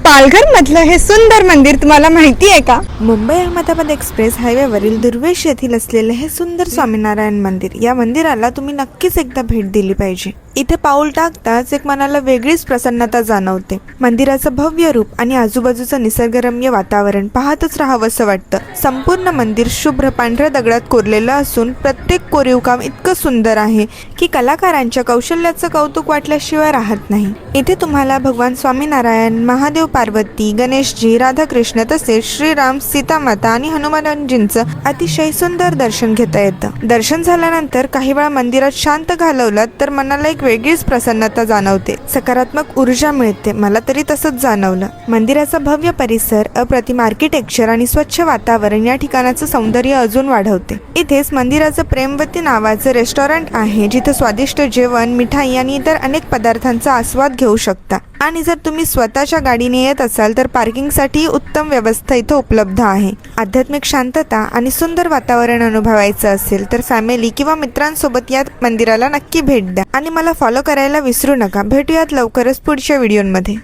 पालघर मधलं हे सुंदर मंदिर तुम्हाला माहिती आहे का? मुंबई अहमदाबाद एक्सप्रेस हायवेवरील दुर्वेश येथील असलेले हे सुंदर स्वामीनारायण मंदिर, या मंदिराला तुम्ही नक्कीच एकदा भेट दिली पाहिजे. इथे पाऊल टाकताच एक मनाला वेगळीच प्रसन्नता जाणवते. मंदिराचं भव्य रूप आणि आजूबाजूचं निसर्गरम्य वातावरण पाहतच राहावंसं वाटतं. संपूर्ण मंदिर शुभ्र पांढऱ्या दगडात कोरलेलं असून प्रत्येक कोरीव काम इतकं सुंदर आहे की कलाकारांच्या कौशल्याचं कौतुक वाटल्याशिवाय राहत नाही. इथे तुम्हाला भगवान स्वामीनारायण, महादेव, पार्वती, गणेशजी, राधाकृष्ण तसेच श्रीराम, सीतामाता आणि हनुमानजींचं अतिशय सुंदर दर्शन घेता येतं. दर्शन झाल्यानंतर काही वेळा मंदिरात शांत घालवलात तर मनाला एक वेगळीच प्रसन्नता जाणवते, सकारात्मक ऊर्जा मिळते. मला तरी तसंच जाणवलं. मंदिराचा भव्य परिसर, अप्रतिम आर्किटेक्चर आणि स्वच्छ वातावरण या ठिकाणाचं सौंदर्य अजून वाढवते. इथेच मंदिराचं प्रेमवती नावाचं रेस्टॉरंट आहे, जिथे स्वादिष्ट जेवण, मिठाई आणि इतर अनेक पदार्थांचा आस्वाद घेऊ शकता. आणि जर तुम्ही स्वतःच्या गाडीने येत असाल तर पार्किंगसाठी उत्तम व्यवस्था इथं उपलब्ध आहे. आध्यात्मिक शांतता आणि सुंदर वातावरण अनुभवायचं असेल तर फॅमिली किंवा मित्रांसोबत या मंदिराला नक्की भेट द्या आणि मला फॉलो करायला विसरू नका. भेटूयात लवकरच पुढच्या व्हिडिओमध्ये.